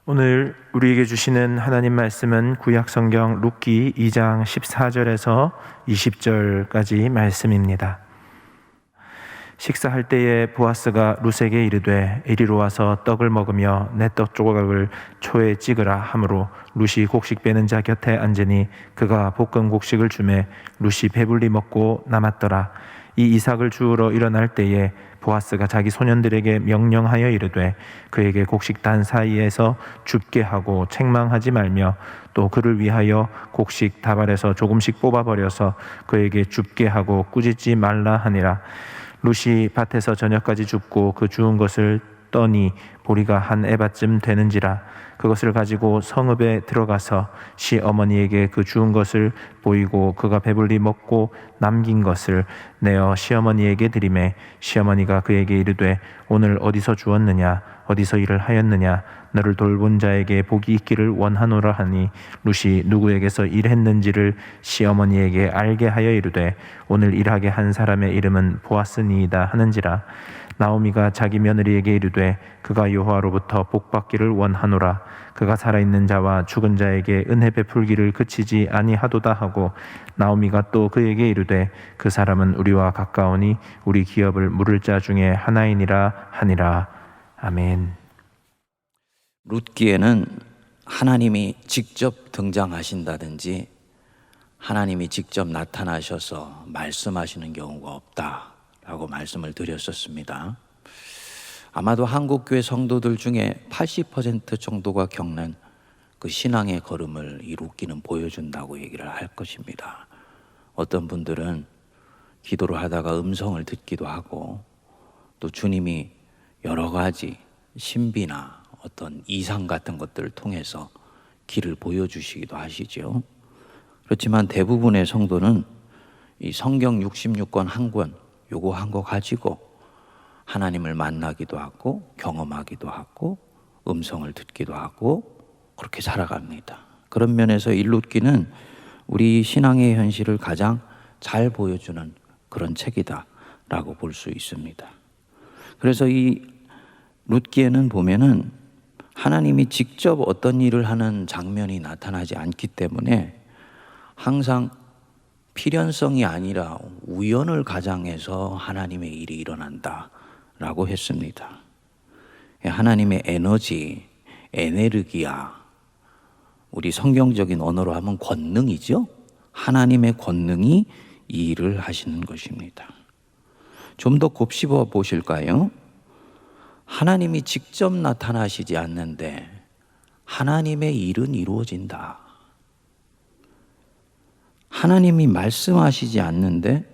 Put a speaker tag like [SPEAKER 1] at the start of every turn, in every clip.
[SPEAKER 1] 오늘 우리에게 주시는 하나님 말씀은 구약성경 룻기 2장 14절에서 20절까지 말씀입니다. 식사할 때에 보아스가 룻에게 이르되 이리로 와서 떡을 먹으며 내 떡 조각을 초에 찍으라 하므로 룻이 곡식 빼는 자 곁에 앉으니 그가 볶은 곡식을 주매 룻이 배불리 먹고 남았더라. 이 이삭을 주우러 일어날 때에 보아스가 자기 소년들에게 명령하여 이르되 그에게 곡식단 사이에서 줍게 하고 책망하지 말며 또 그를 위하여 곡식 다발에서 조금씩 뽑아버려서 그에게 줍게 하고 꾸짖지 말라 하니라. 룻이 밭에서 저녁까지 줍고 그 주운 것을 떠니 보리가 한 에바쯤 되는지라. 그것을 가지고 성읍에 들어가서 시어머니에게 그 주운 것을 보이고 그가 배불리 먹고 남긴 것을 내어 시어머니에게 드리매 시어머니가 그에게 이르되 오늘 어디서 주었느냐 어디서 일을 하였느냐 너를 돌본 자에게 복이 있기를 원하노라 하니 룻이 누구에게서 일했는지를 시어머니에게 알게 하여 이르되 오늘 일하게 한 사람의 이름은 보아스니이다 하는지라. 나오미가 자기 며느리에게 이르되 그가 여호와로부터 복받기를 원하노라. 그가 살아있는 자와 죽은 자에게 은혜 베풀기를 그치지 아니하도다 하고 나오미가 또 그에게 이르되 그 사람은 우리와 가까우니 우리 기업을 물을 자 중에 하나이니라 하니라. 아멘.
[SPEAKER 2] 룻기에는 하나님이 직접 등장하신다든지 하나님이 직접 나타나셔서 말씀하시는 경우가 없다라고 말씀을 드렸었습니다. 아마도 한국교회 성도들 중에 80% 정도가 겪는 그 신앙의 걸음을 이 룻기는 보여준다고 얘기를 할 것입니다. 어떤 분들은 기도를 하다가 음성을 듣기도 하고 또 주님이 여러 가지 신비나 어떤 이상 같은 것들을 통해서 길을 보여주시기도 하시죠. 그렇지만 대부분의 성도는 이 성경 66권 한 권, 요거 한 거 가지고 하나님을 만나기도 하고 경험하기도 하고 음성을 듣기도 하고 그렇게 살아갑니다. 그런 면에서 이 룻기는 우리 신앙의 현실을 가장 잘 보여주는 그런 책이다라고 볼 수 있습니다. 그래서 이 룻기에는 보면은 하나님이 직접 어떤 일을 하는 장면이 나타나지 않기 때문에 항상 필연성이 아니라 우연을 가장해서 하나님의 일이 일어난다라고 했습니다. 하나님의 에너지, 에네르기아, 우리 성경적인 언어로 하면 권능이죠. 하나님의 권능이 이 일을 하시는 것입니다. 좀 더 곱씹어 보실까요? 하나님이 직접 나타나시지 않는데 하나님의 일은 이루어진다. 하나님이 말씀하시지 않는데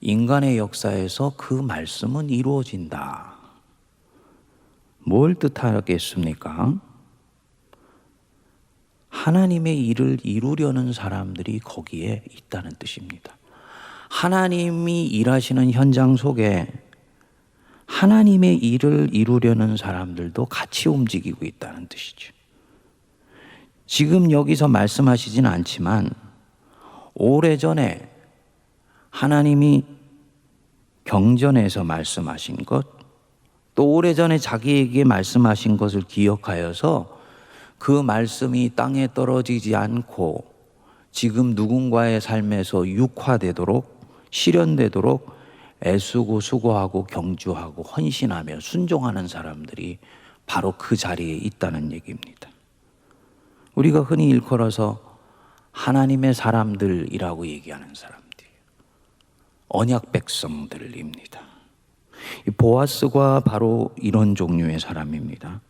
[SPEAKER 2] 인간의 역사에서 그 말씀은 이루어진다. 뭘 뜻하겠습니까? 하나님의 일을 이루려는 사람들이 거기에 있다는 뜻입니다. 하나님이 일하시는 현장 속에 하나님의 일을 이루려는 사람들도 같이 움직이고 있다는 뜻이죠. 지금 여기서 말씀하시진 않지만 오래전에 하나님이 경전에서 말씀하신 것, 또 오래전에 자기에게 말씀하신 것을 기억하여서 그 말씀이 땅에 떨어지지 않고 지금 누군가의 삶에서 육화되도록 실현되도록 애쓰고 수고하고 경주하고 헌신하며 순종하는 사람들이 바로 그 자리에 있다는 얘기입니다. 우리가 흔히 일컬어서 하나님의 사람들이라고 얘기하는 사람들이에요. 언약 백성들입니다. 보아스가 바로 이런 종류의 사람입니다.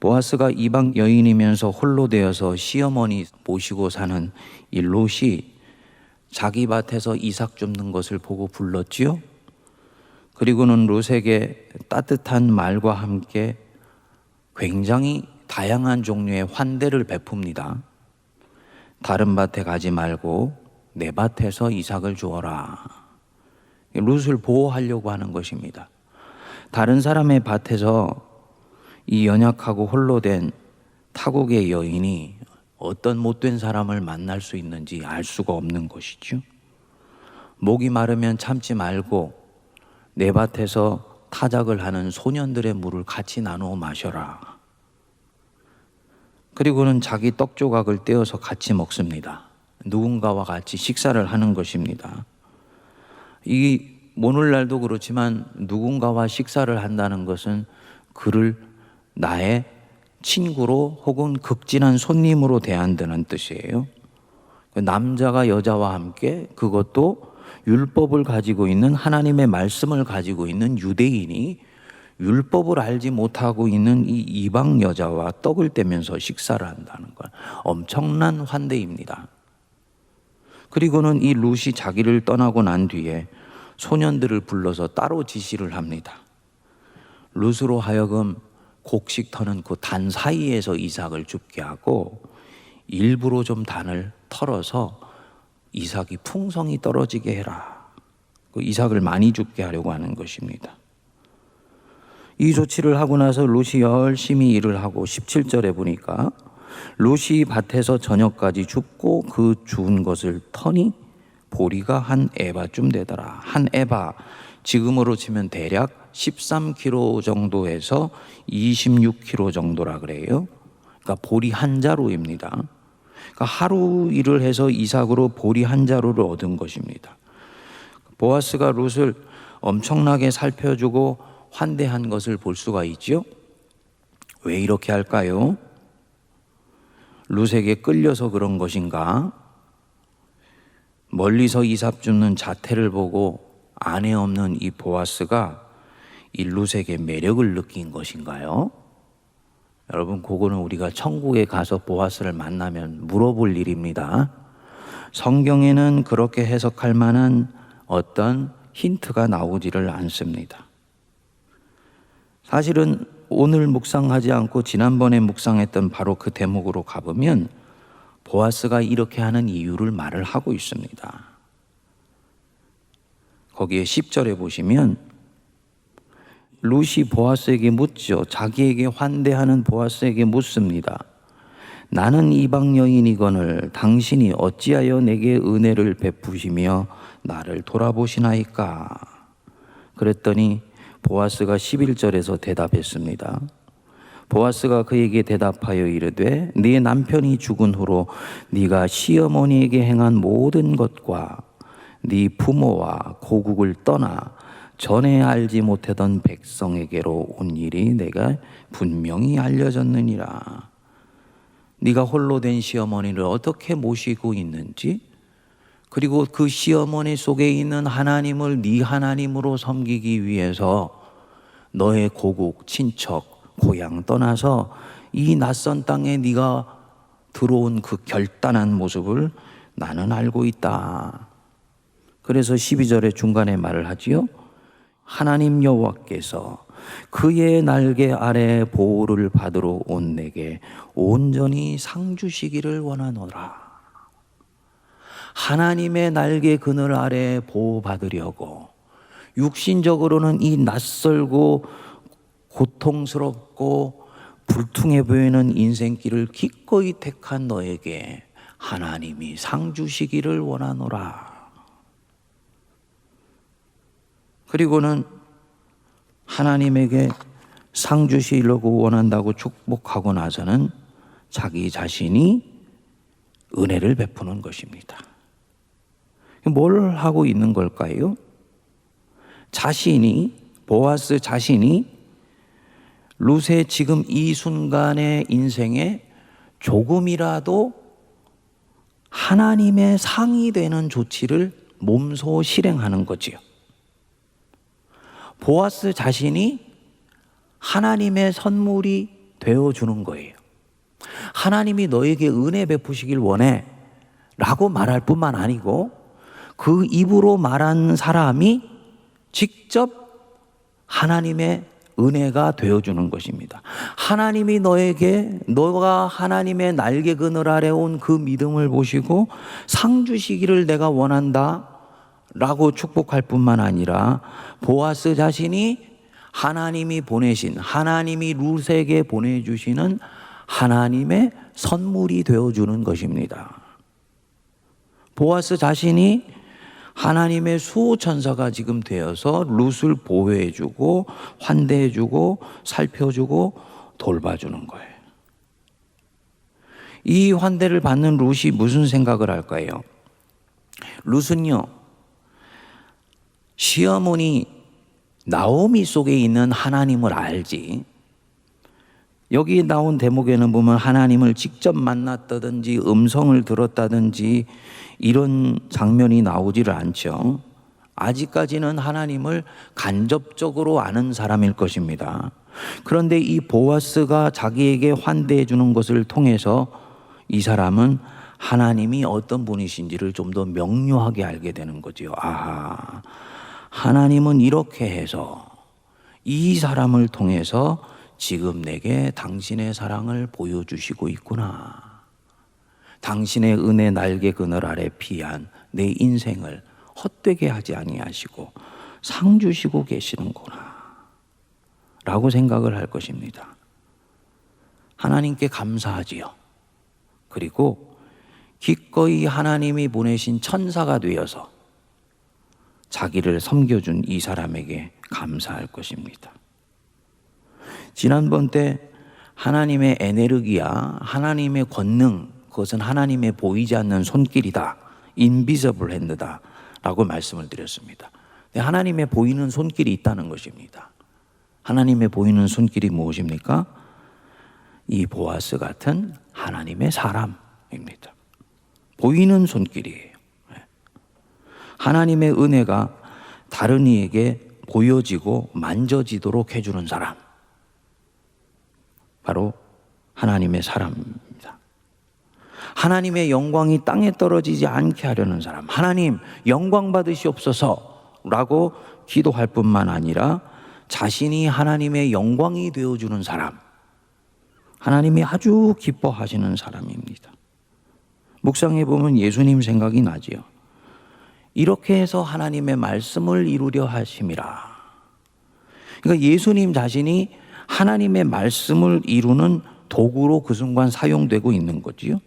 [SPEAKER 2] 보아스가 이방 여인이면서 홀로 되어서 시어머니 모시고 사는 이 룻이 자기 밭에서 이삭 줍는 것을 보고 불렀지요. 그리고는 룻에게 따뜻한 말과 함께 굉장히 다양한 종류의 환대를 베풉니다. 다른 밭에 가지 말고 내 밭에서 이삭을 주어라. 룻을 보호하려고 하는 것입니다. 다른 사람의 밭에서 이 연약하고 홀로 된 타국의 여인이 어떤 못된 사람을 만날 수 있는지 알 수가 없는 것이죠. 목이 마르면 참지 말고 내 밭에서 타작을 하는 소년들의 물을 같이 나누어 마셔라. 그리고는 자기 떡 조각을 떼어서 같이 먹습니다. 누군가와 같이 식사를 하는 것입니다. 이 오늘날도 그렇지만 누군가와 식사를 한다는 것은 그를 나의 친구로 혹은 극진한 손님으로 대한다는 뜻이에요. 남자가 여자와 함께, 그것도 율법을 가지고 있는, 하나님의 말씀을 가지고 있는 유대인이 율법을 알지 못하고 있는 이 이방 여자와 떡을 떼면서 식사를 한다는 건 엄청난 환대입니다. 그리고는 이 룻이 자기를 떠나고 난 뒤에 소년들을 불러서 따로 지시를 합니다. 룻으로 하여금 곡식 터는 그 단 사이에서 이삭을 죽게 하고 일부러 좀 단을 털어서 이삭이 풍성이 떨어지게 해라. 그 이삭을 많이 죽게 하려고 하는 것입니다. 이 조치를 하고 나서 룻이 열심히 일을 하고 17절에 보니까 룻이 밭에서 저녁까지 줍고 그 주운 것을 터니 보리가 한 에바쯤 되더라. 한 에바, 지금으로 치면 대략 13kg 정도에서 26kg 정도라 그래요. 그러니까 보리 한 자루입니다. 그러니까 하루 일을 해서 이삭으로 보리 한 자루를 얻은 것입니다. 보아스가 룻을 엄청나게 살펴주고 환대한 것을 볼 수가 있죠. 왜 이렇게 할까요? 룻에게 끌려서 그런 것인가? 멀리서 이삭 줍는 자태를 보고 아내 없는 이 보아스가 이 룻에게 매력을 느낀 것인가요? 여러분, 그거는 우리가 천국에 가서 보아스를 만나면 물어볼 일입니다. 성경에는 그렇게 해석할 만한 어떤 힌트가 나오지를 않습니다. 사실은 오늘 묵상하지 않고 지난번에 묵상했던 바로 그 대목으로 가보면 보아스가 이렇게 하는 이유를 말을 하고 있습니다. 거기에 10절에 보시면 룻이 보아스에게 묻죠. 자기에게 환대하는 보아스에게 묻습니다. 나는 이방 여인이거늘 당신이 어찌하여 내게 은혜를 베푸시며 나를 돌아보시나이까? 그랬더니 보아스가 11절에서 대답했습니다. 보아스가 그에게 대답하여 이르되 네 남편이 죽은 후로 네가 시어머니에게 행한 모든 것과 네 부모와 고국을 떠나 전에 알지 못하던 백성에게로 온 일이 내가 분명히 알려졌느니라. 네가 홀로 된 시어머니를 어떻게 모시고 있는지, 그리고 그 시어머니 속에 있는 하나님을 네 하나님으로 섬기기 위해서 너의 고국, 친척, 고향 떠나서 이 낯선 땅에 네가 들어온 그 결단한 모습을 나는 알고 있다. 그래서 12절의 중간에 말을 하지요. 하나님 여호와께서 그의 날개 아래 보호를 받으러 온 내게 온전히 상 주시기를 원하노라. 하나님의 날개 그늘 아래 보호받으려고 육신적으로는 이 낯설고 고통스럽고 불퉁해 보이는 인생길을 기꺼이 택한 너에게 하나님이 상 주시기를 원하노라. 그리고는 하나님에게 상 주시려고 원한다고 축복하고 나서는 자기 자신이 은혜를 베푸는 것입니다. 뭘 하고 있는 걸까요? 보아스 자신이 룻의 지금 이 순간의 인생에 조금이라도 하나님의 상이 되는 조치를 몸소 실행하는 거지요. 보아스 자신이 하나님의 선물이 되어주는 거예요. 하나님이 너에게 은혜 베푸시길 원해 라고 말할 뿐만 아니고 그 입으로 말한 사람이 직접 하나님의 은혜가 되어주는 것입니다. 하나님이 너가 하나님의 날개 그늘 아래 온 그 믿음을 보시고 상 주시기를 내가 원한다 라고 축복할 뿐만 아니라 보아스 자신이 하나님이 보내신, 하나님이 룻에게 보내주시는 하나님의 선물이 되어주는 것입니다. 보아스 자신이 하나님의 수호천사가 지금 되어서 룻을 보호해주고 환대해주고 살펴주고 돌봐주는 거예요. 이 환대를 받는 룻이 무슨 생각을 할까요? 룻은요, 시어머니 나오미 속에 있는 하나님을 알지, 여기 나온 대목에는 보면 하나님을 직접 만났다든지 음성을 들었다든지 이런 장면이 나오지를 않죠. 아직까지는 하나님을 간접적으로 아는 사람일 것입니다. 그런데 이 보아스가 자기에게 환대해 주는 것을 통해서 이 사람은 하나님이 어떤 분이신지를 좀 더 명료하게 알게 되는 거지요. 아하, 하나님은 이렇게 해서 이 사람을 통해서 지금 내게 당신의 사랑을 보여주시고 있구나. 당신의 은혜 날개 그늘 아래 피한 내 인생을 헛되게 하지 아니하시고 상 주시고 계시는구나 라고 생각을 할 것입니다. 하나님께 감사하지요. 그리고 기꺼이 하나님이 보내신 천사가 되어서 자기를 섬겨준 이 사람에게 감사할 것입니다. 지난번 때 하나님의 에네르기야, 하나님의 권능, 그것은 하나님의 보이지 않는 손길이다, 인비저블 핸드다 라고 말씀을 드렸습니다. 하나님의 보이는 손길이 있다는 것입니다. 하나님의 보이는 손길이 무엇입니까? 이 보아스 같은 하나님의 사람입니다. 보이는 손길이에요. 하나님의 은혜가 다른 이에게 보여지고 만져지도록 해주는 사람, 바로 하나님의 사람입니다. 하나님의 영광이 땅에 떨어지지 않게 하려는 사람, 하나님 영광 받으시옵소서 라고 기도할 뿐만 아니라 자신이 하나님의 영광이 되어주는 사람, 하나님이 아주 기뻐하시는 사람입니다. 묵상해 보면 예수님 생각이 나지요. 이렇게 해서 하나님의 말씀을 이루려 하심이라. 그러니까 예수님 자신이 하나님의 말씀을 이루는 도구로 그 순간 사용되고 있는 거지요.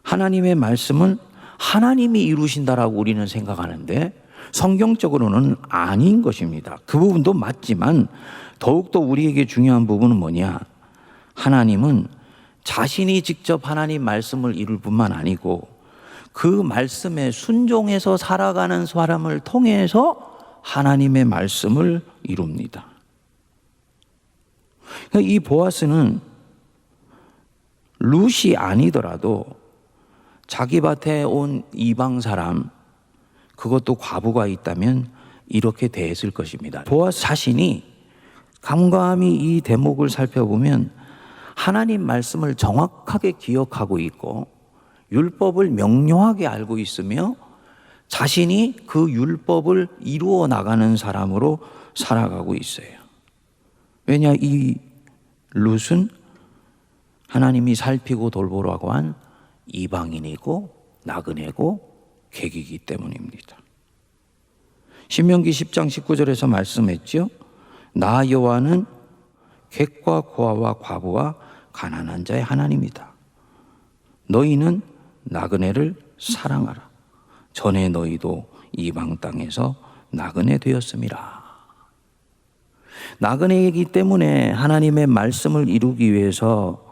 [SPEAKER 2] 하나님의 말씀은 하나님이 이루신다라고 우리는 생각하는데 성경적으로는 아닌 것입니다. 그 부분도 맞지만 더욱더 우리에게 중요한 부분은 뭐냐? 하나님은 자신이 직접 하나님 말씀을 이룰 뿐만 아니고 그 말씀에 순종해서 살아가는 사람을 통해서 하나님의 말씀을 이룹니다. 이 보아스는 룻이 아니더라도 자기 밭에 온 이방 사람, 그것도 과부가 있다면 이렇게 대했을 것입니다. 보아스 자신이 감감히 이 대목을 살펴보면 하나님 말씀을 정확하게 기억하고 있고 율법을 명료하게 알고 있으며 자신이 그 율법을 이루어 나가는 사람으로 살아가고 있어요. 왜냐, 이 룻은 하나님이 살피고 돌보라고 한 이방인이고 나그네고 객이기 때문입니다. 신명기 10장 19절에서 말씀했죠. 나 여호와는 객과 고아와 과부와 가난한 자의 하나님이다. 너희는 나그네를 사랑하라. 전에 너희도 이방 땅에서 나그네 되었음이라. 나그네이기 때문에 하나님의 말씀을 이루기 위해서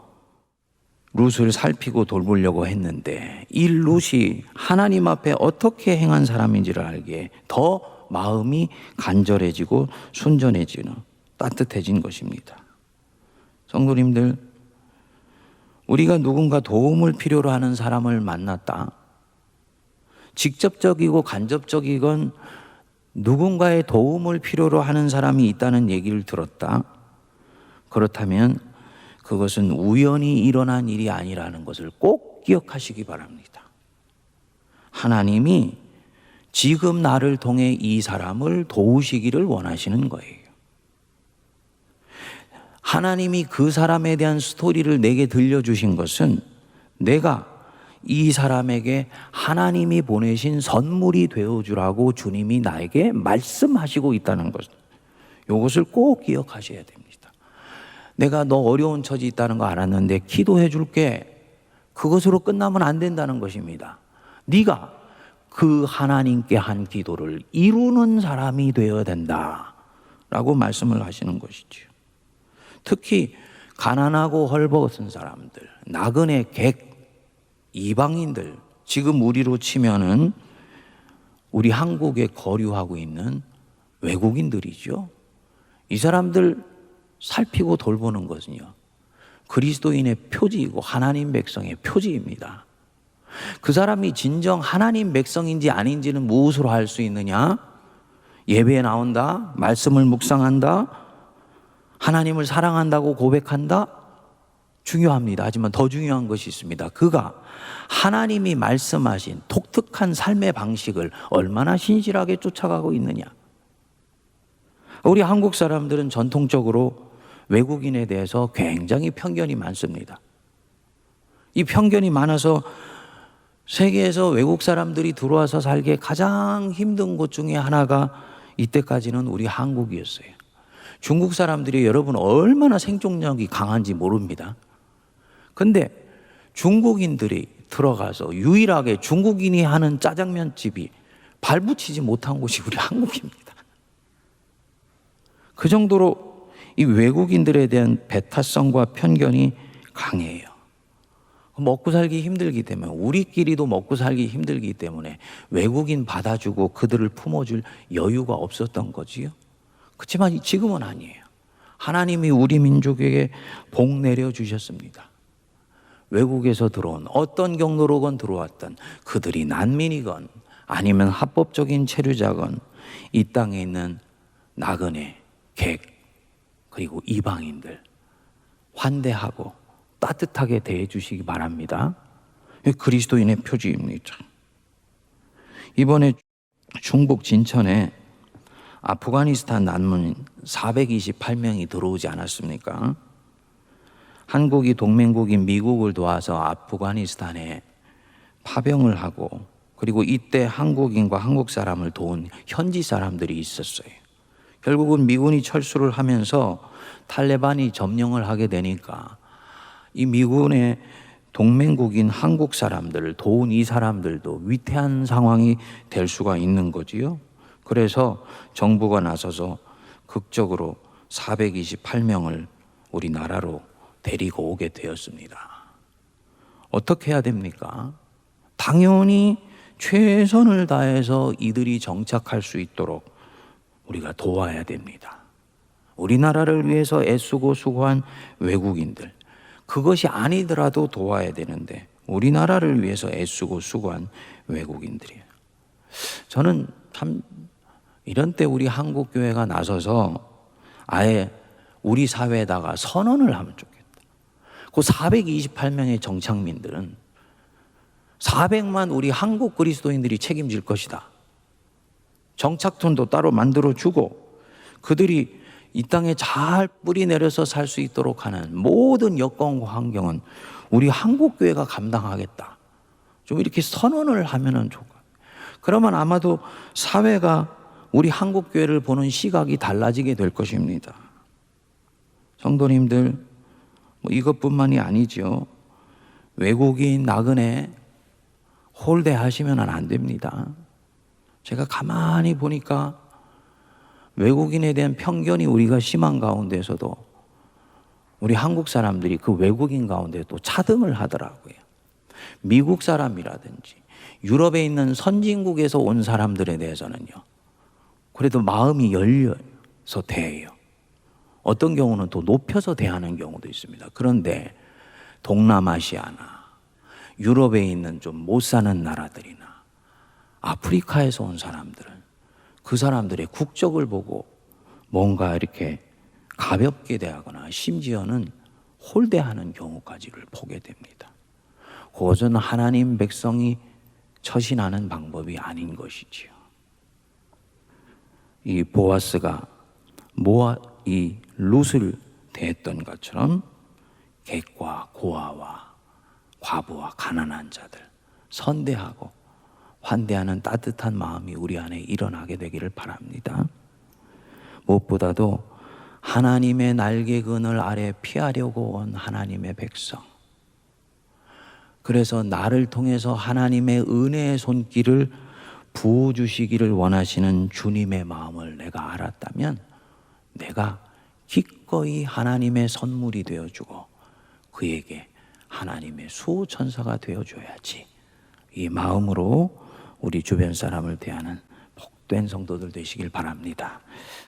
[SPEAKER 2] 룻을 살피고 돌보려고 했는데 이 룻이 하나님 앞에 어떻게 행한 사람인지를 알기에 더 마음이 간절해지고 순전해지는, 따뜻해진 것입니다. 성도님들, 우리가 누군가 도움을 필요로 하는 사람을 만났다. 직접적이고 간접적이건 누군가의 도움을 필요로 하는 사람이 있다는 얘기를 들었다. 그렇다면 그것은 우연히 일어난 일이 아니라는 것을 꼭 기억하시기 바랍니다. 하나님이 지금 나를 통해 이 사람을 도우시기를 원하시는 거예요. 하나님이 그 사람에 대한 스토리를 내게 들려주신 것은 내가 이 사람에게 하나님이 보내신 선물이 되어주라고 주님이 나에게 말씀하시고 있다는 것, 이것을 꼭 기억하셔야 됩니다. 내가 너 어려운 처지 있다는 거 알았는데 기도해 줄게, 그것으로 끝나면 안 된다는 것입니다. 네가 그 하나님께 한 기도를 이루는 사람이 되어야 된다라고 말씀을 하시는 것이죠. 특히 가난하고 헐벗은 사람들, 나그네 객, 이방인들, 지금 우리로 치면은 우리 한국에 거류하고 있는 외국인들이죠. 이 사람들 살피고 돌보는 것은요, 그리스도인의 표지이고 하나님 백성의 표지입니다. 그 사람이 진정 하나님 백성인지 아닌지는 무엇으로 알 수 있느냐? 예배에 나온다, 말씀을 묵상한다, 하나님을 사랑한다고 고백한다? 중요합니다. 하지만 더 중요한 것이 있습니다. 그가 하나님이 말씀하신 독특한 삶의 방식을 얼마나 신실하게 쫓아가고 있느냐. 우리 한국 사람들은 전통적으로 외국인에 대해서 굉장히 편견이 많습니다. 이 편견이 많아서 세계에서 외국 사람들이 들어와서 살기에 가장 힘든 곳 중에 하나가 이때까지는 우리 한국이었어요. 중국 사람들이 여러분 얼마나 생존력이 강한지 모릅니다. 근데 중국인들이 들어가서 유일하게 중국인이 하는 짜장면집이 발붙이지 못한 곳이 우리 한국입니다. 그 정도로 이 외국인들에 대한 배타성과 편견이 강해요. 먹고 살기 힘들기 때문에, 우리끼리도 먹고 살기 힘들기 때문에 외국인 받아주고 그들을 품어줄 여유가 없었던 거지요. 그렇지만 지금은 아니에요. 하나님이 우리 민족에게 복 내려주셨습니다. 외국에서 들어온 어떤 경로로건 들어왔던 그들이 난민이건 아니면 합법적인 체류자건 이 땅에 있는 나그네, 객, 그리고 이방인들 환대하고 따뜻하게 대해 주시기 바랍니다. 그리스도인의 표지입니다. 이번에 중국 진천에 아프가니스탄 난민 428명이 들어오지 않았습니까? 한국이 동맹국인 미국을 도와서 아프가니스탄에 파병을 하고, 그리고 이때 한국인과 한국 사람을 도운 현지 사람들이 있었어요. 결국은 미군이 철수를 하면서 탈레반이 점령을 하게 되니까 이 미군의 동맹국인 한국 사람들을 도운 이 사람들도 위태한 상황이 될 수가 있는 거지요. 그래서 정부가 나서서 극적으로 428명을 우리나라로 데리고 오게 되었습니다. 어떻게 해야 됩니까? 당연히 최선을 다해서 이들이 정착할 수 있도록 우리가 도와야 됩니다. 우리나라를 위해서 애쓰고 수고한 외국인들, 그것이 아니더라도 도와야 되는데 우리나라를 위해서 애쓰고 수고한 외국인들이에요. 저는 참 이런 때 우리 한국 교회가 나서서 아예 우리 사회에다가 선언을 하면 좋겠다. 그 428명의 정착민들은 400만 우리 한국 그리스도인들이 책임질 것이다. 정착촌도 따로 만들어주고 그들이 이 땅에 잘 뿌리 내려서 살 수 있도록 하는 모든 여건과 환경은 우리 한국교회가 감당하겠다. 좀 이렇게 선언을 하면은 좋을 것 같아요. 그러면 아마도 사회가 우리 한국교회를 보는 시각이 달라지게 될 것입니다. 성도님들, 이것뿐만이 아니죠. 외국인 나그네 홀대하시면 안 됩니다. 제가 가만히 보니까 외국인에 대한 편견이 우리가 심한 가운데서도 우리 한국 사람들이 그 외국인 가운데 또 차등을 하더라고요. 미국 사람이라든지 유럽에 있는 선진국에서 온 사람들에 대해서는요, 그래도 마음이 열려서 대해요. 어떤 경우는 또 높여서 대하는 경우도 있습니다. 그런데 동남아시아나 유럽에 있는 좀 못 사는 나라들이나 아프리카에서 온 사람들은 그 사람들의 국적을 보고 뭔가 이렇게 가볍게 대하거나 심지어는 홀대하는 경우까지를 보게 됩니다. 그것은 하나님 백성이 처신하는 방법이 아닌 것이지요. 이 보아스가 이 룻을 대했던 것처럼 객과 고아와 과부와 가난한 자들 선대하고 환대하는 따뜻한 마음이 우리 안에 일어나게 되기를 바랍니다. 무엇보다도 하나님의 날개 그늘 아래 피하려고 온 하나님의 백성, 그래서 나를 통해서 하나님의 은혜의 손길을 부어주시기를 원하시는 주님의 마음을 내가 알았다면 내가 기꺼이 하나님의 선물이 되어주고 그에게 하나님의 수호천사가 되어줘야지. 이 마음으로 우리 주변 사람을 대하는 복된 성도들 되시길 바랍니다.